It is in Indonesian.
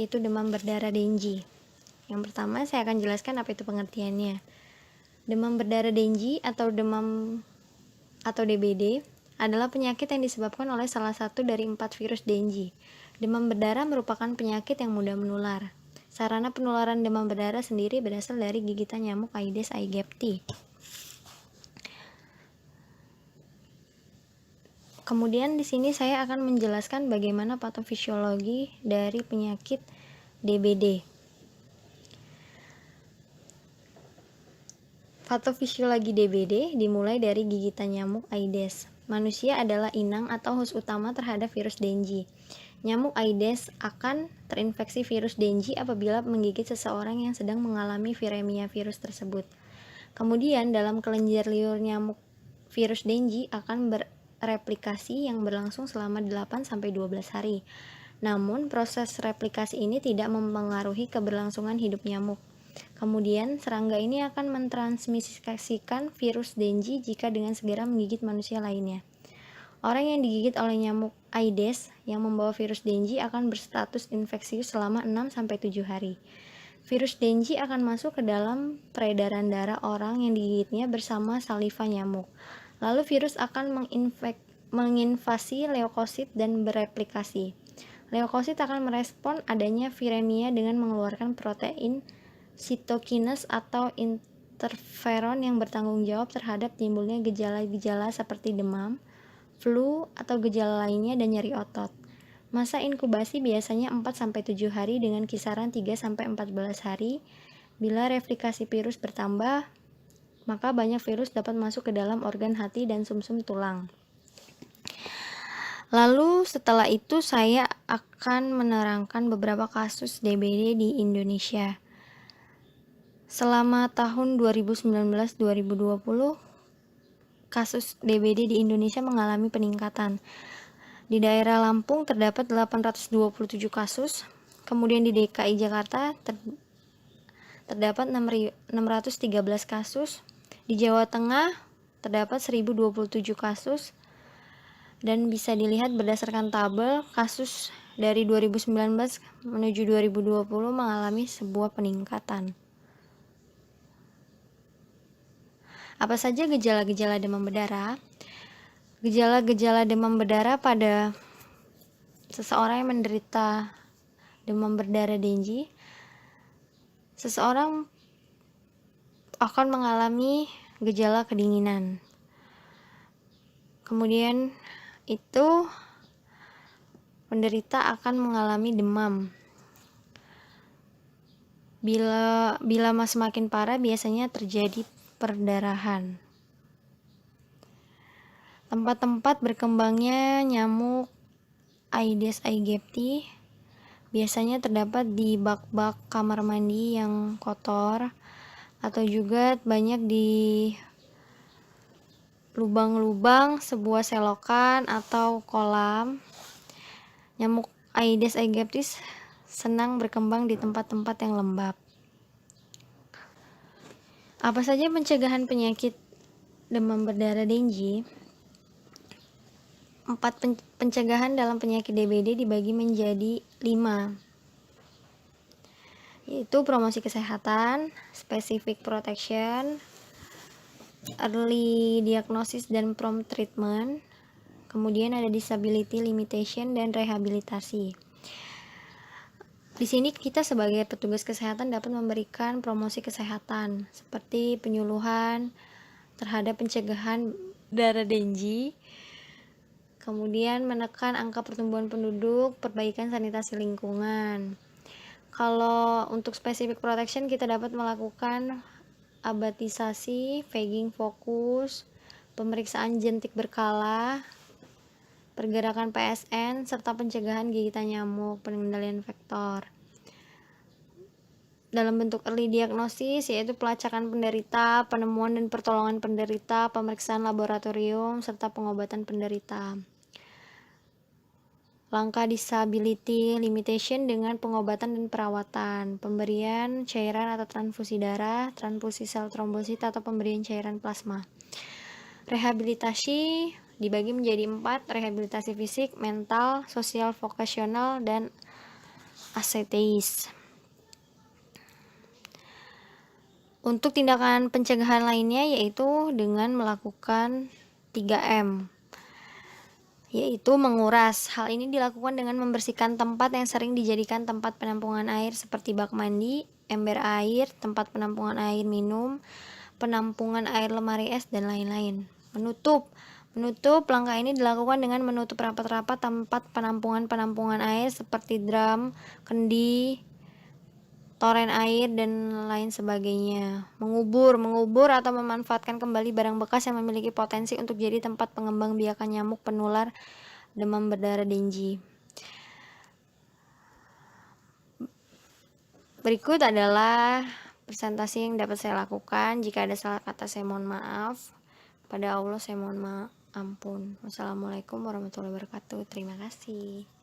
yaitu demam berdarah Dengue. Yang pertama saya akan jelaskan apa itu pengertiannya. Demam berdarah Dengue atau DBD adalah penyakit yang disebabkan oleh salah satu dari 4 virus Dengue. Demam berdarah merupakan penyakit yang mudah menular. Sarana penularan demam berdarah sendiri berasal dari gigitan nyamuk Aedes aegypti. Kemudian di sini saya akan menjelaskan bagaimana patofisiologi dari penyakit DBD. Patofisiologi DBD dimulai dari gigitan nyamuk Aedes. Manusia adalah inang atau host utama terhadap virus Dengue. Nyamuk Aedes akan terinfeksi virus Dengue apabila menggigit seseorang yang sedang mengalami viremia virus tersebut. Kemudian dalam kelenjar liur nyamuk virus Dengue akan bereplikasi yang berlangsung selama 8-12 hari. Namun proses replikasi ini tidak mempengaruhi keberlangsungan hidup nyamuk. Kemudian, serangga ini akan mentransmisikan virus Dengue jika dengan segera menggigit manusia lainnya. Orang yang digigit oleh nyamuk Aedes yang membawa virus Dengue akan berstatus infeksius selama 6-7 hari. Virus Dengue akan masuk ke dalam peredaran darah orang yang digigitnya bersama saliva nyamuk. Lalu virus akan menginvasi leukosit dan bereplikasi. Leukosit akan merespon adanya viremia dengan mengeluarkan protein sitokinase atau interferon yang bertanggung jawab terhadap timbulnya gejala-gejala seperti demam, flu, atau gejala lainnya dan nyeri otot. Masa inkubasi biasanya 4-7 hari dengan kisaran 3-14 hari. Bila replikasi virus bertambah, maka banyak virus dapat masuk ke dalam organ hati dan sumsum tulang. Lalu setelah itu saya akan menerangkan beberapa kasus DBD di Indonesia. Selama tahun 2019-2020, kasus DBD di Indonesia mengalami peningkatan. Di daerah Lampung terdapat 827 kasus, kemudian di DKI Jakarta terdapat 613 kasus, di Jawa Tengah terdapat 1027 kasus, dan bisa dilihat berdasarkan tabel kasus dari 2019 menuju 2020 mengalami sebuah peningkatan. Apa saja gejala-gejala demam berdarah? Gejala-gejala demam berdarah pada seseorang yang menderita demam berdarah Dengue, seseorang akan mengalami gejala kedinginan. Kemudian itu penderita akan mengalami demam. Bila semakin parah biasanya terjadi perdarahan. Tempat-tempat berkembangnya nyamuk Aedes aegypti biasanya terdapat di bak-bak kamar mandi yang kotor atau juga banyak di lubang-lubang sebuah selokan atau kolam. Nyamuk Aedes aegypti senang berkembang di tempat-tempat yang lembab. Apa saja pencegahan penyakit demam berdarah Dengue? 4 pencegahan dalam penyakit DBD dibagi menjadi 5, yaitu promosi kesehatan, specific protection, early diagnosis dan prompt treatment, kemudian ada disability limitation dan rehabilitasi. Di sini kita sebagai petugas kesehatan dapat memberikan promosi kesehatan seperti penyuluhan terhadap pencegahan darah Dengue, kemudian menekan angka pertumbuhan penduduk, perbaikan sanitasi lingkungan. Kalau untuk specific protection kita dapat melakukan abatisasi, fagging fokus, pemeriksaan jentik berkala, pergerakan PSN, serta pencegahan gigitan nyamuk, pengendalian vektor. Dalam bentuk early diagnosis yaitu pelacakan penderita, penemuan dan pertolongan penderita, pemeriksaan laboratorium, serta pengobatan penderita. Langkah disability limitation dengan pengobatan dan perawatan, pemberian cairan atau transfusi darah, transfusi sel trombosit atau pemberian cairan plasma. Rehabilitasi dibagi menjadi 4, rehabilitasi fisik, mental, sosial, vokasional, dan Acetes. Untuk tindakan pencegahan lainnya yaitu dengan melakukan 3M, yaitu menguras. Hal ini dilakukan dengan membersihkan tempat yang sering dijadikan tempat penampungan air seperti bak mandi, ember air, tempat penampungan air minum, penampungan air lemari es, dan lain-lain. Menutup. Langkah ini dilakukan dengan menutup rapat-rapat tempat penampungan air seperti drum, kendi, toren air, dan lain sebagainya. Mengubur atau memanfaatkan kembali barang bekas yang memiliki potensi untuk jadi tempat pengembang biakan nyamuk penular demam berdarah Dengue. Berikut adalah presentasi yang dapat saya lakukan. Jika ada salah kata saya mohon maaf. Pada Allah saya mohon ampun. Wassalamualaikum warahmatullahi wabarakatuh. Terima kasih.